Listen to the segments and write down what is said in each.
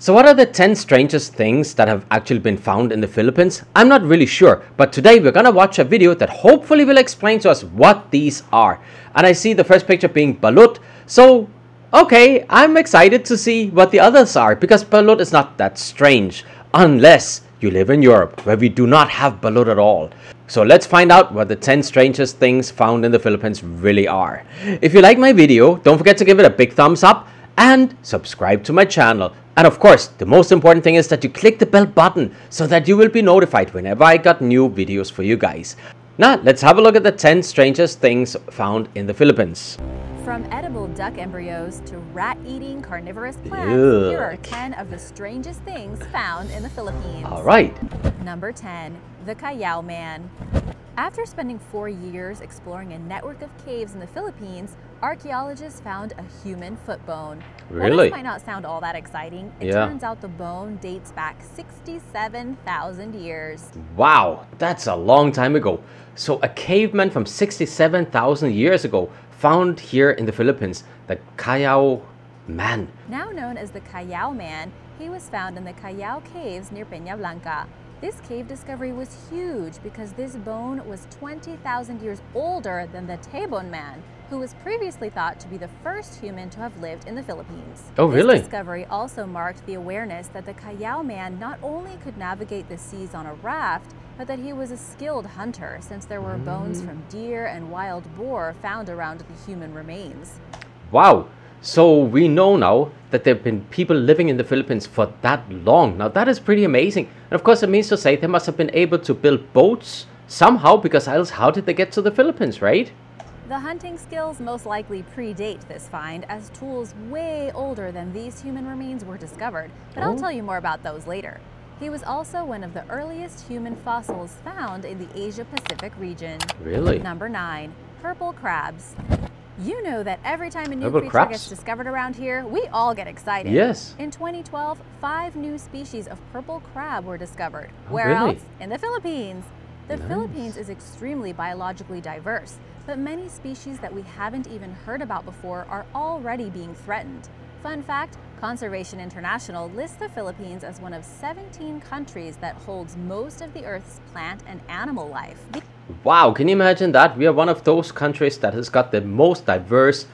So what are the 10 strangest things that have actually been found in the Philippines? I'm not really sure, but today we're gonna watch a video that hopefully will explain to us what these are. And I see the first picture being Balut, so okay, I'm excited to see what the others are, because Balut is not that strange, unless you live in Europe, where we do not have Balut at all. So let's find out what the 10 strangest things found in the Philippines really are. If you like my video, don't forget to give it a big thumbs up and subscribe to my channel. And of course, the most important thing is that you click the bell button so that you will be notified whenever I got new videos for you guys. Now, let's have a look at the 10 strangest things found in the Philippines. From edible duck embryos to rat-eating carnivorous plants, here are 10 of the strangest things found in the Philippines. All right. Number 10, the Cayel Man. After spending 4 years exploring a network of caves in the Philippines, archaeologists found a human foot bone. Really? While this might not sound all that exciting, it turns out the bone dates back 67,000 years. Wow, that's a long time ago. So a caveman from 67,000 years ago found here in the Philippines, the Cayel Man. Now known as the Cayel Man, he was found in the Cayel Caves near Peña Blanca. This cave discovery was huge because this bone was 20,000 years older than the Tabon Man, who was previously thought to be the first human to have lived in the Philippines. Oh, really? This discovery also marked the awareness that the Cayel Man not only could navigate the seas on a raft, but that he was a skilled hunter, since there were bones from deer and wild boar found around the human remains. Wow. So we know now that there have been people living in the Philippines for that long. Now that is pretty amazing. And of course it means to say they must have been able to build boats somehow, because else how did they get to the Philippines, right? The hunting skills most likely predate this find, as tools way older than these human remains were discovered, but I'll tell you more about those later. He was also one of the earliest human fossils found in the Asia-Pacific region. Really? Number 9, purple crabs. You know that every time a new Purple creature crabs? gets discovered around here, we all get excited. Yes. In 2012, 5 new species of purple crab were discovered. Oh, Where really? else? In the Philippines. The Nice. Philippines is extremely biologically diverse, but many species that we haven't even heard about before are already being threatened. Fun fact, Conservation International lists the Philippines as one of 17 countries that holds most of the Earth's plant and animal life. Wow, can you imagine that? We are one of those countries that has got the most diverse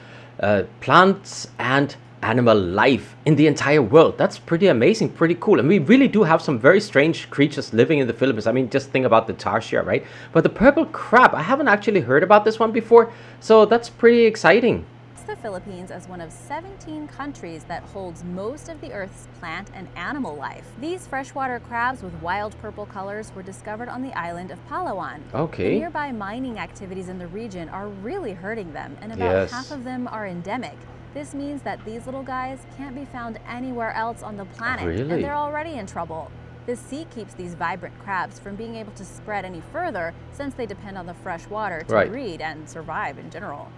plants and animal life in the entire world. That's pretty amazing, pretty cool. And we really do have some very strange creatures living in the Philippines. I mean, just think about the tarsier, right? But the purple crab, I haven't actually heard about this one before, so that's pretty exciting. The Philippines as one of 17 countries that holds most of the Earth's plant and animal life. These freshwater crabs with wild purple colors were discovered on the island of Palawan. Okay. The nearby mining activities in the region are really hurting them, and about half of them are endemic. This means that these little guys can't be found anywhere else on the planet, Really? and they're already in trouble. The sea keeps these vibrant crabs from being able to spread any further, since they depend on the fresh water to breed and survive in general.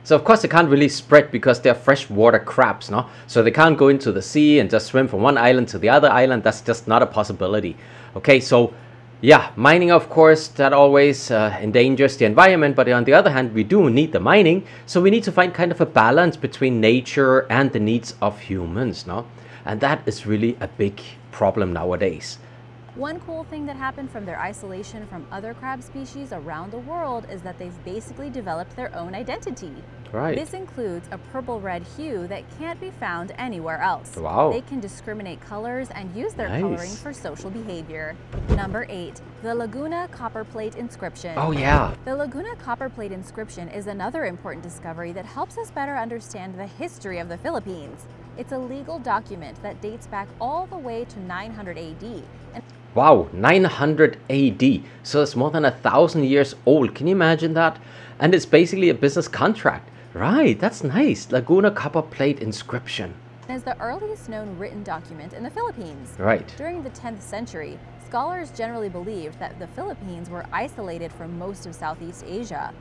So of course they can't really spread because they're freshwater crabs, no? So they can't go into the sea and just swim from one island to the other island. That's just not a possibility. Okay, so yeah, mining, of course, that always endangers the environment. But on the other hand, we do need the mining. So we need to find kind of a balance between nature and the needs of humans, no? And that is really a big problem nowadays. One cool thing that happened from their isolation from other crab species around the world is that they've basically developed their own identity. Right. This includes a purple-red hue that can't be found anywhere else. Wow. They can discriminate colors and use their Nice. coloring for social behavior. Number 8, the Laguna Copperplate Inscription. Oh yeah. The Laguna Copperplate Inscription is another important discovery that helps us better understand the history of the Philippines. It's a legal document that dates back all the way to 900 AD. Wow, 900 AD. So it's more than 1,000 years old. Can you imagine that? And it's basically a business contract. Right, that's nice. Laguna Copperplate Inscription. Is the earliest known written document in the Philippines. Right. During the 10th century, scholars generally believed that the Philippines were isolated from most of Southeast Asia.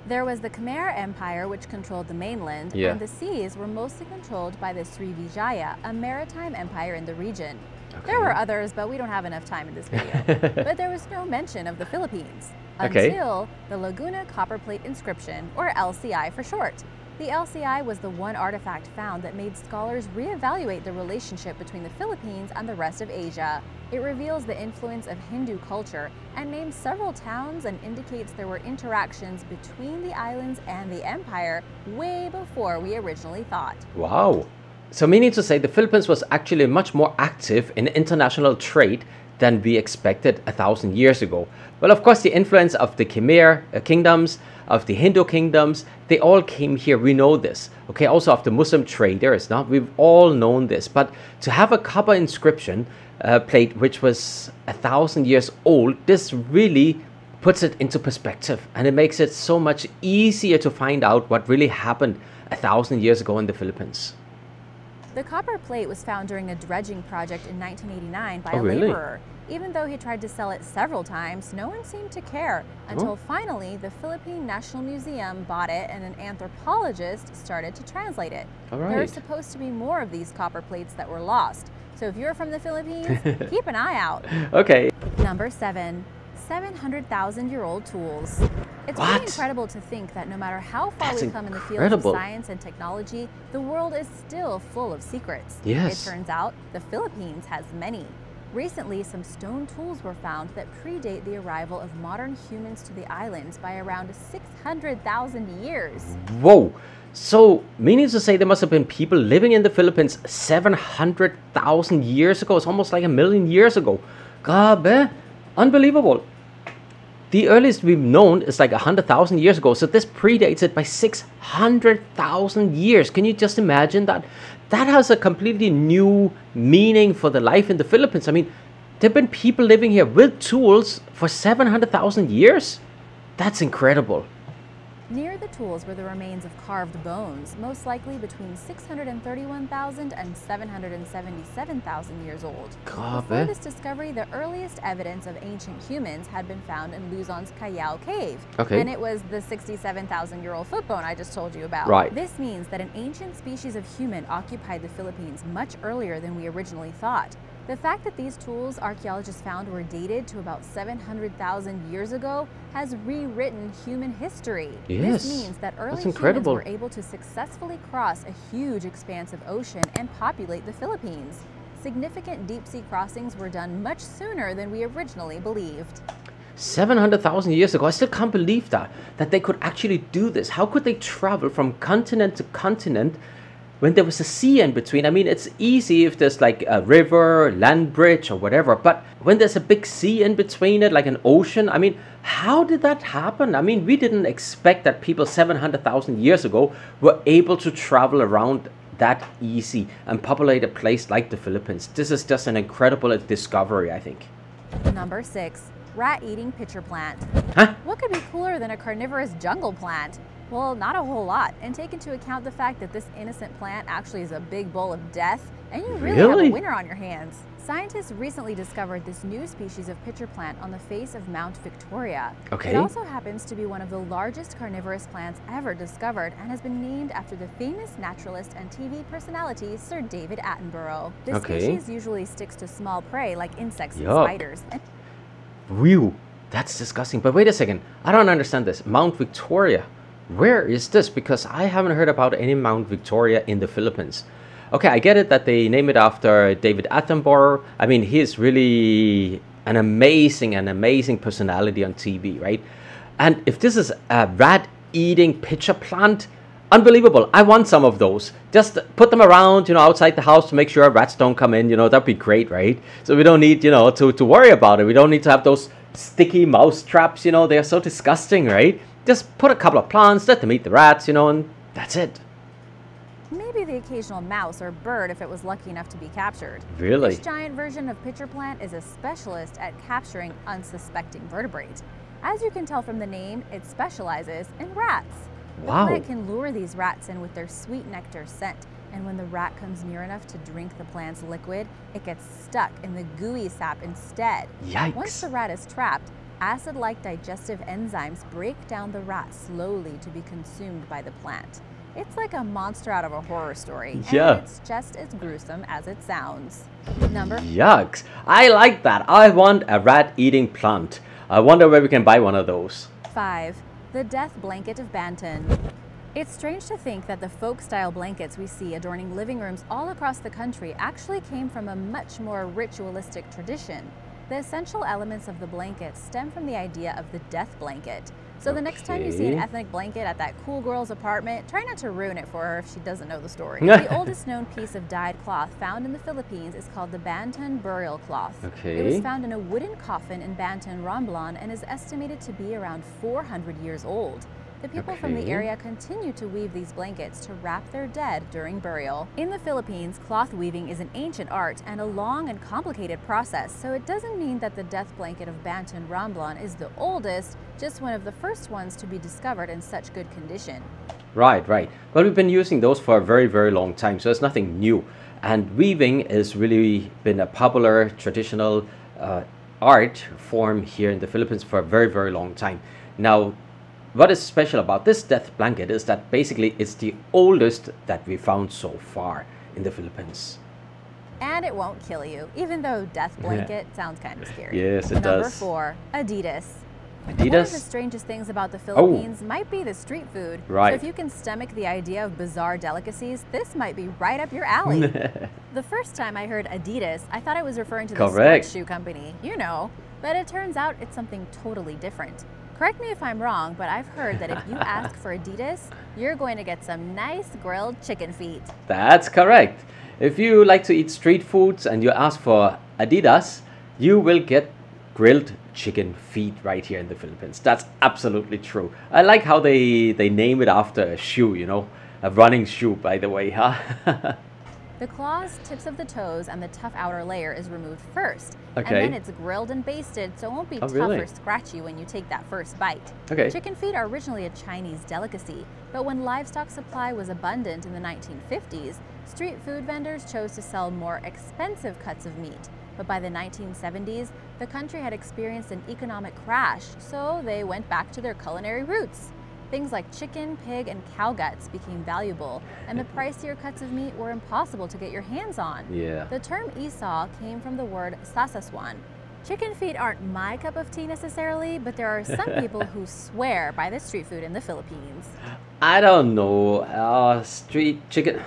There was the Khmer Empire, which controlled the mainland, and the seas were mostly controlled by the Srivijaya, a maritime empire in the region. Okay. There were others, but we don't have enough time in this video. But there was no mention of the Philippines Okay. until the Laguna Copperplate Inscription, or LCI for short. The LCI was the one artifact found that made scholars reevaluate the relationship between the Philippines and the rest of Asia. It reveals the influence of Hindu culture and names several towns and indicates there were interactions between the islands and the empire way before we originally thought. Wow. So meaning to say the Philippines was actually much more active in international trade than we expected 1,000 years ago. Well, of course, the influence of the Khmer kingdoms, of the Hindu kingdoms, they all came here. We know this. Okay, also of the Muslim traders. Now we've all known this. But to have a copper inscription plate which was 1,000 years old, this really puts it into perspective, and it makes it so much easier to find out what really happened 1,000 years ago in the Philippines. The copper plate was found during a dredging project in 1989 by a really? laborer. Even though he tried to sell it several times, no one seemed to care until finally the Philippine National Museum bought it and an anthropologist started to translate it. All right. There are supposed to be more of these copper plates that were lost. So if you're from the Philippines, keep an eye out. Okay. Number 7. 700,000-year-old tools. It's What? pretty incredible to think that no matter how far That's we've come in the fields incredible. of science and technology, the world is still full of secrets. Yes. It turns out the Philippines has many. Recently, some stone tools were found that predate the arrival of modern humans to the islands by around 600,000 years. Whoa. So, meaning to say there must have been people living in the Philippines 700,000 years ago. It's almost like 1,000,000 years ago. Grabe. Unbelievable. The earliest we've known is like 100,000 years ago. So this predates it by 600,000 years. Can you just imagine that? That has a completely new meaning for the life in the Philippines. I mean, there have been people living here with tools for 700,000 years? That's incredible. Near the tools were the remains of carved bones, most likely between 631,000 and 777,000 years old. Before this discovery, the earliest evidence of ancient humans had been found in Luzon's Cayel cave. Okay. And it was the 67,000-year-old foot bone I just told you about. Right. This means that an ancient species of human occupied the Philippines much earlier than we originally thought. The fact that these tools archaeologists found were dated to about 700,000 years ago has rewritten human history. Yes, This means that early that's humans incredible. were able to successfully cross a huge expanse of ocean and populate the Philippines. Significant deep-sea crossings were done much sooner than we originally believed. 700,000 years ago. I still can't believe that they could actually do this. How could they travel from continent to continent when there was a sea in between? I mean, it's easy if there's like a river, land bridge or whatever, but when there's a big sea in between it, like an ocean, I mean, how did that happen? I mean, we didn't expect that people 700,000 years ago were able to travel around that easy and populate a place like the Philippines. This is just an incredible discovery, I think. Number 6. Rat-eating pitcher plant. Huh? What could be cooler than a carnivorous jungle plant? Well, not a whole lot, and take into account the fact that this innocent plant actually is a big bowl of death, and you really have a winner on your hands. Scientists recently discovered this new species of pitcher plant on the face of Mount Victoria. Okay. It also happens to be one of the largest carnivorous plants ever discovered and has been named after the famous naturalist and TV personality Sir David Attenborough. This species usually sticks to small prey like insects and spiders. Whew, that's disgusting. But wait a second, I don't understand this. Mount Victoria. Where is this? Because I haven't heard about any Mount Victoria in the Philippines. Okay, I get it that they name it after David Attenborough. I mean, he's really an amazing personality on TV, right? And if this is a rat-eating pitcher plant, unbelievable. I want some of those. Just put them around, outside the house to make sure rats don't come in. That'd be great, right? So we don't need, to worry about it. We don't need to have those sticky mouse traps, they're so disgusting, right? Just put a couple of plants, let them eat the rats, and that's it. Maybe the occasional mouse or bird if it was lucky enough to be captured. Really? This giant version of pitcher plant is a specialist at capturing unsuspecting vertebrates. As you can tell from the name, it specializes in rats. Wow. The plant can lure these rats in with their sweet nectar scent, and when the rat comes near enough to drink the plant's liquid, it gets stuck in the gooey sap instead. Yikes. Once the rat is trapped, acid-like digestive enzymes break down the rat slowly to be consumed by the plant. It's like a monster out of a horror story, and it's just as gruesome as it sounds. Yucks. I like that. I want a rat-eating plant. I wonder where we can buy one of those. 5. The death blanket of Banton. It's strange to think that the folk-style blankets we see adorning living rooms all across the country actually came from a much more ritualistic tradition. The essential elements of the blanket stem from the idea of the death blanket. So the next time you see an ethnic blanket at that cool girl's apartment, try not to ruin it for her if she doesn't know the story. The oldest known piece of dyed cloth found in the Philippines is called the Banten burial cloth. It was found in a wooden coffin in Banten, Romblon, and is estimated to be around 400 years old. The people from the area continue to weave these blankets to wrap their dead during burial. In the Philippines, cloth weaving is an ancient art and a long and complicated process, so it doesn't mean that the death blanket of Banten Romblon is the oldest, just one of the first ones to be discovered in such good condition. Right. Well, we've been using those for a very, very long time, so it's nothing new. And weaving has really been a popular traditional art form here in the Philippines for a very, very long time. Now, what is special about this death blanket is that basically it's the oldest that we found so far in the Philippines. And it won't kill you, even though death blanket sounds kind of scary. Yes, it Number does. 4, Adidas. Adidas? One of the strangest things about the Philippines might be the street food. Right. So if you can stomach the idea of bizarre delicacies, this might be right up your alley. The first time I heard Adidas, I thought I was referring to the sports shoe company, you know, but it turns out it's something totally different. Correct me if I'm wrong, but I've heard that if you ask for Adidas, you're going to get some nice grilled chicken feet. That's correct. If you like to eat street foods and you ask for Adidas, you will get grilled chicken feet right here in the Philippines. That's absolutely true. I like how they name it after a shoe, you know, a running shoe, by the way, huh? The claws, tips of the toes, and the tough outer layer is removed first. And then it's grilled and basted, so it won't be tough or scratchy when you take that first bite. Chicken feet are originally a Chinese delicacy, but when livestock supply was abundant in the 1950s, street food vendors chose to sell more expensive cuts of meat. But by the 1970s, the country had experienced an economic crash, so they went back to their culinary roots. Things like chicken, pig, and cow guts became valuable, and the pricier cuts of meat were impossible to get your hands on. The term Esau came from the word sasaswan. Chicken feet aren't my cup of tea necessarily, but there are some people who swear by the street food in the Philippines. I don't know. Street chicken.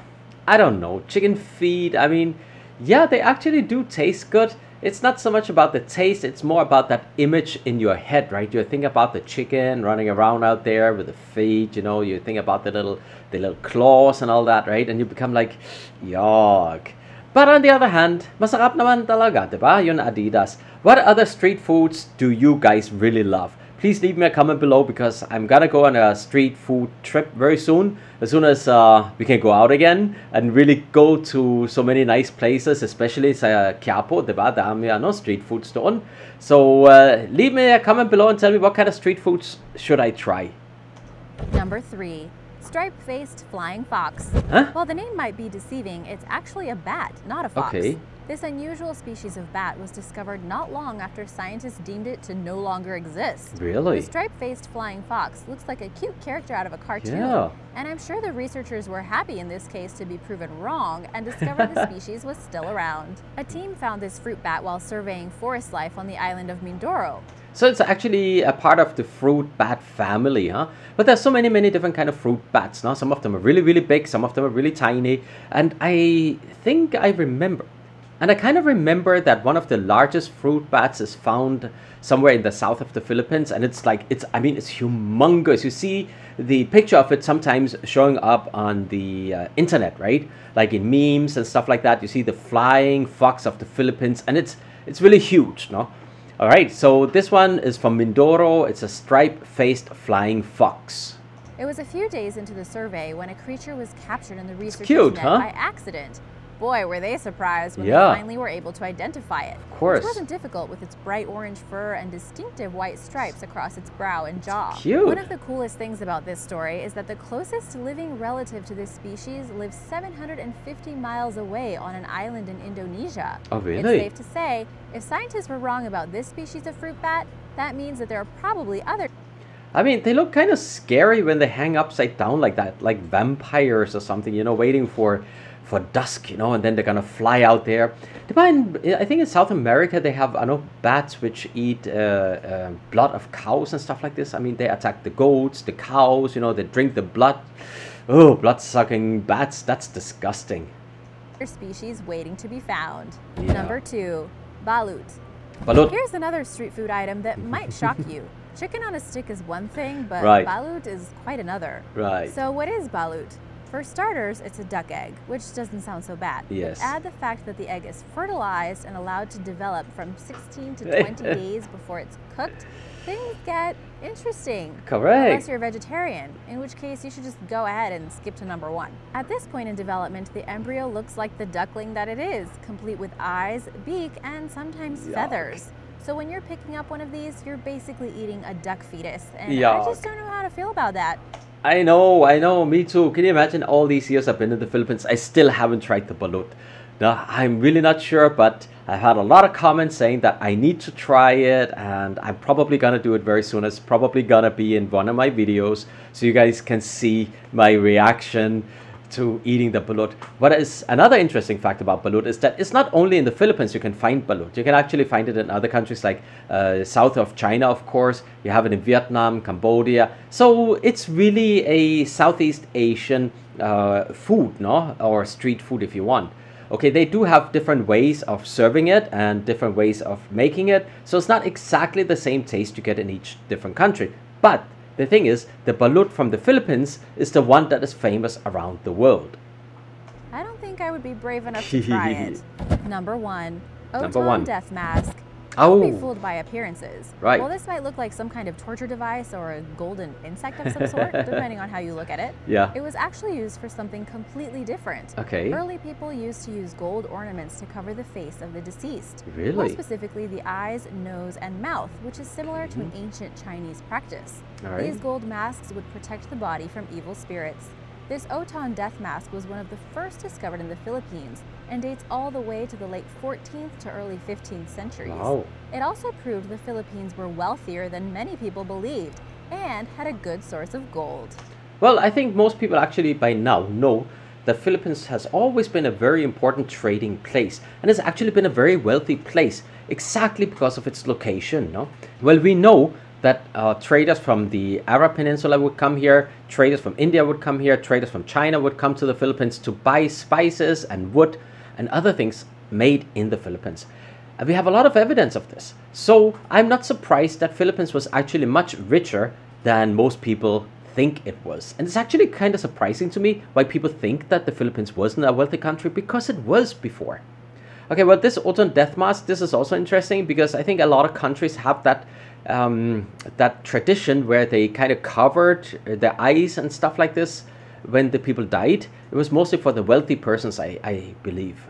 I don't know. Chicken feet. I mean, yeah, they actually do taste good. It's not so much about the taste, it's more about that image in your head, right? You think about the chicken running around out there with the feet, you know, you think about the little claws and all that, right? And you become like, yuck. But on the other hand, masarap naman talaga, diba? Yun Adidas. What other street foods do you guys really love? Please leave me a comment below because I'm gonna go on a street food trip very soon. As soon as we can go out again and really go to so many nice places, especially sa Quiapo, diba? Dami street foods doon. So leave me a comment below and tell me what kind of street foods should I try. Number 3. Stripefaced Flying Fox. While the name might be deceiving, it's actually a bat, not a fox. This unusual species of bat was discovered not long after scientists deemed it to no longer exist. Really? The striped-faced flying fox looks like a cute character out of a cartoon. And I'm sure the researchers were happy in this case to be proven wrong and discovered the species was still around. A team found this fruit bat while surveying forest life on the island of Mindoro. So it's actually a part of the fruit bat family, huh? But there's so many different kind of fruit bats, no? Some of them are really, really big, some of them are really tiny. And I think I remember, and I kind of remember that one of the largest fruit bats is found somewhere in the south of the Philippines. And it's like, it's humongous. You see the picture of it sometimes showing up on the internet, right? Like in memes and stuff like that. You see the flying fox of the Philippines, and it's really huge, no? All right, so this one is from Mindoro. It's a striped-faced flying fox. It was a few days into the survey when a creature was captured in the researchers' net by accident. Boy, were they surprised when they finally were able to identify it. Of course. Which wasn't difficult with its bright orange fur and distinctive white stripes across its brow and jaw. Cute. One of the coolest things about this story is that the closest living relative to this species lives 750 miles away on an island in Indonesia. Oh, really? It's safe to say, if scientists were wrong about this species of fruit bat, that means that there are probably other... I mean, they look kind of scary when they hang upside down like that, like vampires or something, you know, waiting for dusk, you know, and then they're gonna fly out there. I think in South America they have, I know, bats which eat blood of cows and stuff like this. I mean, they attack the goats, the cows, you know, they drink the blood. Oh, blood-sucking bats, that's disgusting. Species waiting to be found. Yeah. Number 2, balut. Balut. Here's another street food item that might shock you. Chicken on a stick is one thing, but right. balut is quite another. Right. So what is balut? For starters, it's a duck egg, which doesn't sound so bad. Yes. But add the fact that the egg is fertilized and allowed to develop from 16 to 20 days before it's cooked, things get interesting. Correct. Unless you're a vegetarian, in which case you should just go ahead and skip to number 1. At this point in development, the embryo looks like the duckling that it is, complete with eyes, beak, and sometimes feathers. So when you're picking up one of these, you're basically eating a duck fetus, and I just don't know how to feel about that. I know, me too. Can you imagine all these years I've been in the Philippines? I still haven't tried the balut. Now, I'm really not sure, but I've had a lot of comments saying that I need to try it, and I'm probably gonna do it very soon. It's probably gonna be in one of my videos, so you guys can see my reaction to eating the balut. What is another interesting fact about balut is that it's not only in the Philippines you can find balut. You can actually find it in other countries like south of China, of course. You have it in Vietnam, Cambodia. So it's really a Southeast Asian food, no? Or street food if you want. Okay, they do have different ways of serving it and different ways of making it. So it's not exactly the same taste you get in each different country. But the thing is, the balut from the Philippines is the one that is famous around the world. I don't think I would be brave enough to try it. Number 1, Number 1. death mask. Oh. Don't be fooled by appearances. Right. Well, this might look like some kind of torture device or a golden insect of some sort, depending on how you look at it. Yeah. It was actually used for something completely different. Okay. Early people used to use gold ornaments to cover the face of the deceased. Really? More specifically, the eyes, nose, and mouth, which is similar to an ancient Chinese practice. All right. These gold masks would protect the body from evil spirits. This Oton death mask was one of the first discovered in the Philippines and dates all the way to the late 14th to early 15th centuries. Wow. It also proved the Philippines were wealthier than many people believed and had a good source of gold. Well, I think most people actually by now know that Philippines has always been a very important trading place and has actually been a very wealthy place exactly because of its location, no? Well, we know that traders from the Arab Peninsula would come here, traders from India would come here, traders from China would come to the Philippines to buy spices and wood and other things made in the Philippines. And we have a lot of evidence of this. So I'm not surprised that Philippines was actually much richer than most people think it was. And it's actually kind of surprising to me why people think that the Philippines wasn't a wealthy country, because it was before. Okay, well, this Oton death mask, this is also interesting because I think a lot of countries have that that tradition where they kind of covered their eyes and stuff like this when the people died. It was mostly for the wealthy persons, I believe.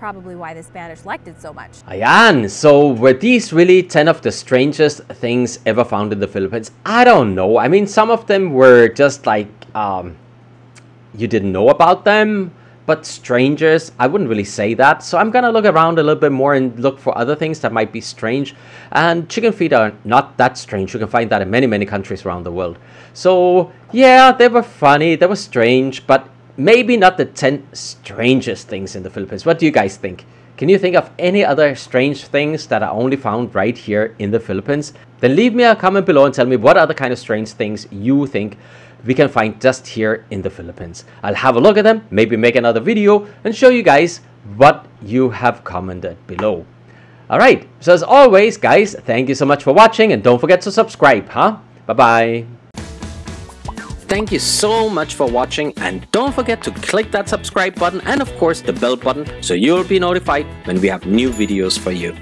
Probably why the Spanish liked it so much. Ayan, so were these really 10 of the strangest things ever found in the Philippines? I don't know. I mean, some of them were just like, you didn't know about them. But strangers, I wouldn't really say that. So I'm gonna look around a little bit more and look for other things that might be strange. And chicken feet are not that strange. You can find that in many, many countries around the world. So yeah, they were funny, they were strange, but maybe not the 10 strangest things in the Philippines. What do you guys think? Can you think of any other strange things that are only found right here in the Philippines? Then leave me a comment below and tell me what other kind of strange things you think we can find just here in the Philippines. I'll have a look at them, maybe make another video and show you guys what you have commented below. Alright, so as always guys, thank you so much for watching and don't forget to subscribe, huh? Bye-bye. Thank you so much for watching and don't forget to click that subscribe button and of course the bell button so you'll be notified when we have new videos for you.